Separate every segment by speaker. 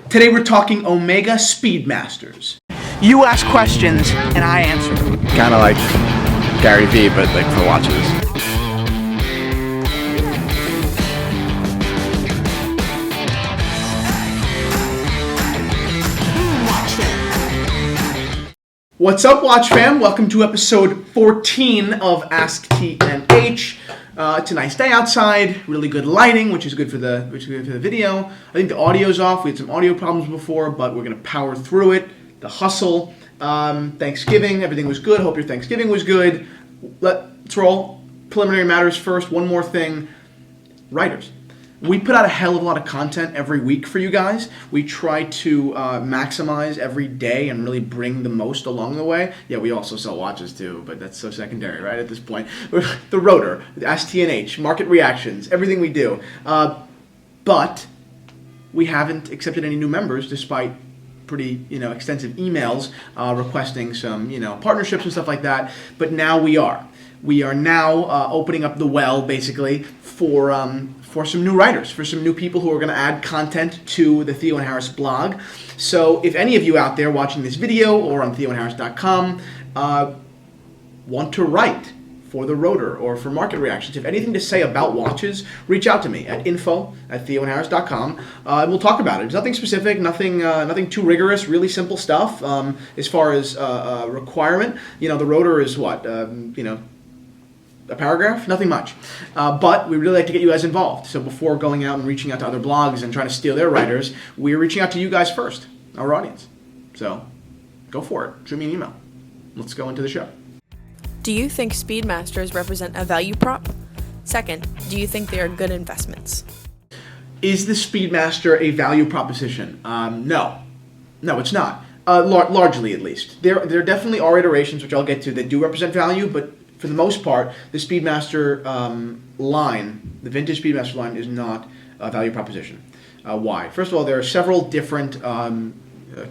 Speaker 1: Today we're talking Omega Speedmasters. You ask questions and I answer them.
Speaker 2: Kind of like Gary V, but like for watches.
Speaker 1: What's up, Watch fam? Welcome to episode 14 of ASKTNH. It's a nice day outside, really good lighting, which is good for the video. I think the audio's off. We had some audio problems before, but we're gonna power through it. The hustle. Thanksgiving, everything was good. Hope your Thanksgiving was good. Let's roll. Preliminary matters first. One more thing. Writers. We put out a hell of a lot of content every week for you guys. We try to maximize every day and really bring the most along the way. Yeah, we also sell watches too, but that's so secondary, right, at this point. The rotor, the ASKTNH, market reactions, everything we do. But we haven't accepted any new members despite pretty, extensive emails requesting some, partnerships and stuff like that. But now we are. We are now opening up the well, basically, for some new writers, for some new people who are going to add content to the Theo and Harris blog. So if any of you out there watching this video or on theoandharris.com want to write for the rotor or for market reactions, if anything to say about watches, reach out to me at info@theoandharris.com. We'll talk about it. There's nothing specific, nothing too rigorous, really simple stuff as far as requirement. The rotor is what, a paragraph? Nothing much. But we really like to get you guys involved. So before going out and reaching out to other blogs and trying to steal their writers, we're reaching out to you guys first, our audience. So go for it. Shoot me an email. Let's go into the show.
Speaker 3: Do you think Speedmasters represent a value prop? Second, do you think they are good investments?
Speaker 1: Is the Speedmaster a value proposition? No. No, it's not. Largely, at least. There definitely are iterations, which I'll get to, that do represent value, but for the most part, the Speedmaster line, the vintage Speedmaster line, is not a value proposition. Why? First of all, there are several different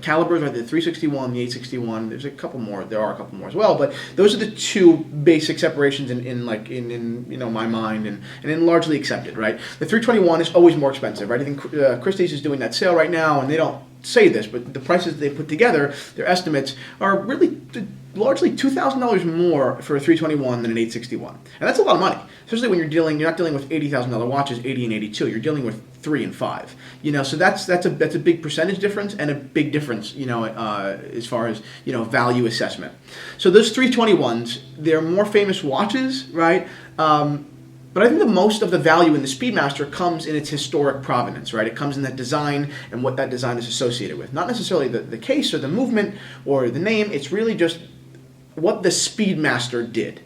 Speaker 1: calibres, right? The 361, the 861. There's a couple more. There are a couple more as well, but those are the two basic separations in my mind and in largely accepted, right? The 321 is always more expensive, right? I think Christie's is doing that sale right now, and they don't say this, but the prices they put together, their estimates, are really largely $2,000 more for a 321 than an 861. And that's a lot of money, especially when you're not dealing with $80,000 watches, 80 and 82. You're dealing with 3 and 5. So that's a big percentage difference and a big difference, as far as, value assessment. So those 321s, they're more famous watches, right? But I think the most of the value in the Speedmaster comes in its historic provenance, right? It comes in that design and what that design is associated with. Not necessarily the case or the movement or the name. It's really just what the Speedmaster did.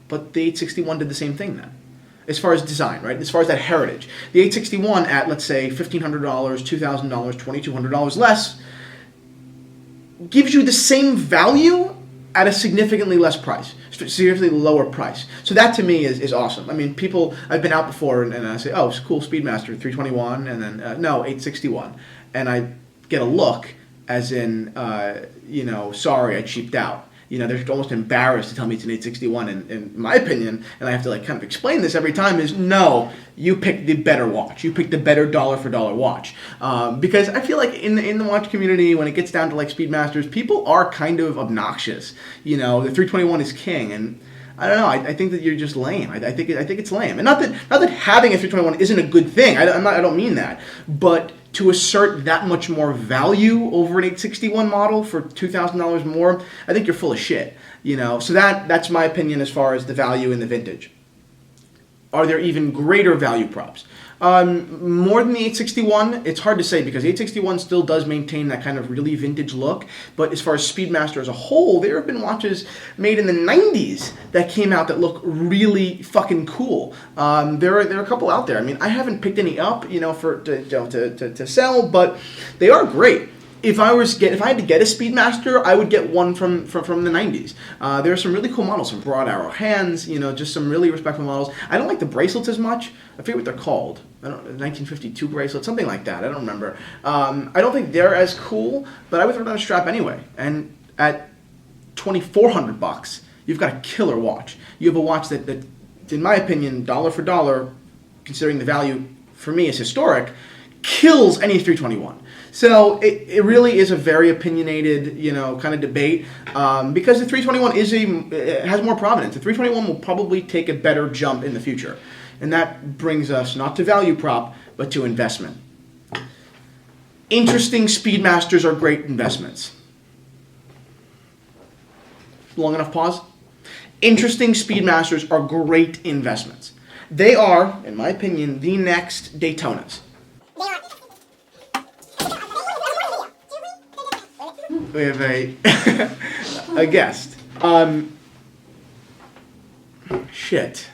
Speaker 1: But the 861 did the same thing then, as far as design, right? As far as that heritage. The 861 at, let's say, $1,500, $2,000, $2,200 less, gives you the same value at a significantly less price, significantly lower price. So that to me is awesome. I mean, I've been out before and I say, oh, it's cool, Speedmaster, 321, and then, no, 861. And I get a look as in, sorry, I cheaped out. They're almost embarrassed to tell me it's an 861, and in my opinion, and I have to kind of explain this every time, is no, you picked the better watch. You picked the better dollar for dollar watch. Because I feel like in the watch community, when it gets down to Speedmasters, people are kind of obnoxious. The 321 is king, and I don't know. I think that you're just lame. I think it's lame, and not that having a 321 isn't a good thing. I don't mean that, but to assert that much more value over an 861 model for $2,000 more, I think you're full of shit. So that's my opinion as far as the value in the vintage. Are there even greater value props? More than the 861, it's hard to say because the 861 still does maintain that kind of really vintage look. But as far as Speedmaster as a whole, there have been watches made in the 90s that came out that look really fucking cool. There are a couple out there. I mean, I haven't picked any up, to sell, but they are great. If I had to get a Speedmaster, I would get one from the 90s. There are some really cool models, some broad arrow hands, just some really respectful models. I don't like the bracelets as much. I forget what they're called. 1952 bracelet, something like that. I don't remember. I don't think they're as cool, but I would throw down a strap anyway. And at $2,400, you've got a killer watch. You have a watch that, in my opinion, dollar for dollar, considering the value for me is historic, kills any 321. So it really is a very opinionated, kind of debate, because the 321 it has more prominence. The 321 will probably take a better jump in the future. And that brings us not to value prop, but to investment. Interesting Speedmasters are great investments. Long enough pause? Interesting Speedmasters are great investments. They are, in my opinion, the next Daytonas. We have a guest. Shit.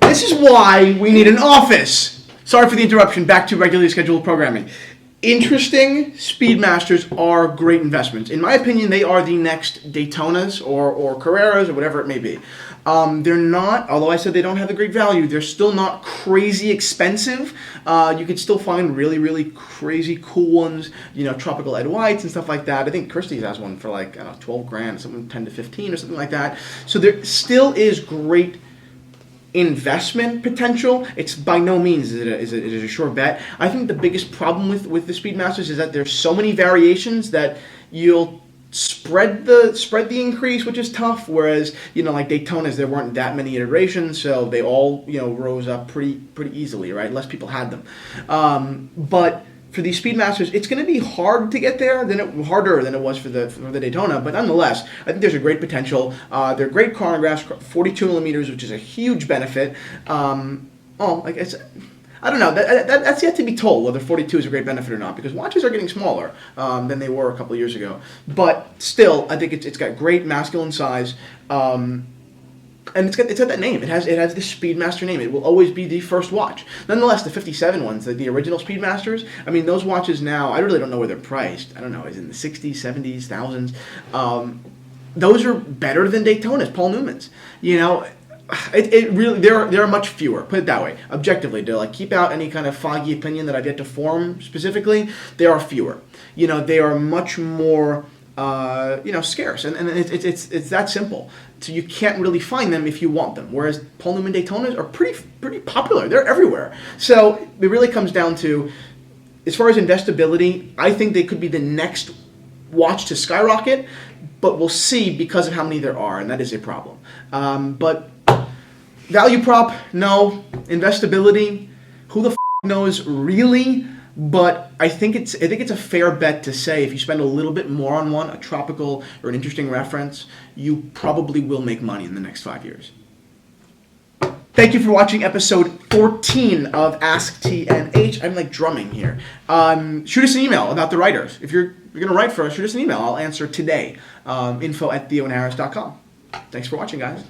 Speaker 1: This is why we need an office. Sorry for the interruption. Back to regularly scheduled programming. Interesting Speedmasters are great investments. In my opinion, they are the next Daytonas or Carreras or whatever it may be. They're not, although I said they don't have a great value, they're still not crazy expensive. You could still find really, really crazy cool ones, tropical Ed Whites and stuff like that. I think Christie's has one for like, 12 grand, something 10 to 15 or something like that. So there still is great investment potential. It's by no means is it a sure bet. I think the biggest problem with the Speedmasters is that there's so many variations that you'll spread the increase, which is tough. Whereas like Daytonas, there weren't that many iterations, so they all rose up pretty easily, right? Less people had them, but for these Speedmasters, it's going to be hard to get there, harder than it was for the Daytona. But nonetheless, I think there's a great potential. They're great chronographs, 42 millimeters, which is a huge benefit. I don't know. That's yet to be told whether 42 is a great benefit or not, because watches are getting smaller than they were a couple of years ago. But still, I think it's got great masculine size. And it's got that name. It has the Speedmaster name. It will always be the first watch. Nonetheless, the 57 ones, the original Speedmasters, I mean, those watches now, I really don't know where they're priced. I don't know, is it in the 60s, 70s, thousands? Those are better than Daytonas, Paul Newman's. It really, there are much fewer, put it that way, objectively, to keep out any kind of foggy opinion that I've yet to form specifically. There are fewer. They are much more scarce, and it's that simple. So you can't really find them if you want them. Whereas Paul Newman Daytonas are pretty popular. They're everywhere. So it really comes down to, as far as investability, I think they could be the next watch to skyrocket, but we'll see because of how many there are, and that is a problem. But value prop, no. Investability, who the knows really? But I think it's a fair bet to say if you spend a little bit more on one, a tropical or an interesting reference, you probably will make money in the next 5 years. Thank you for watching episode 14 of ASKTNH. I'm like drumming here. Shoot us an email about the writers. If you're going to write for us, shoot us an email. I'll answer today. info@theoandharris.com. Thanks for watching, guys.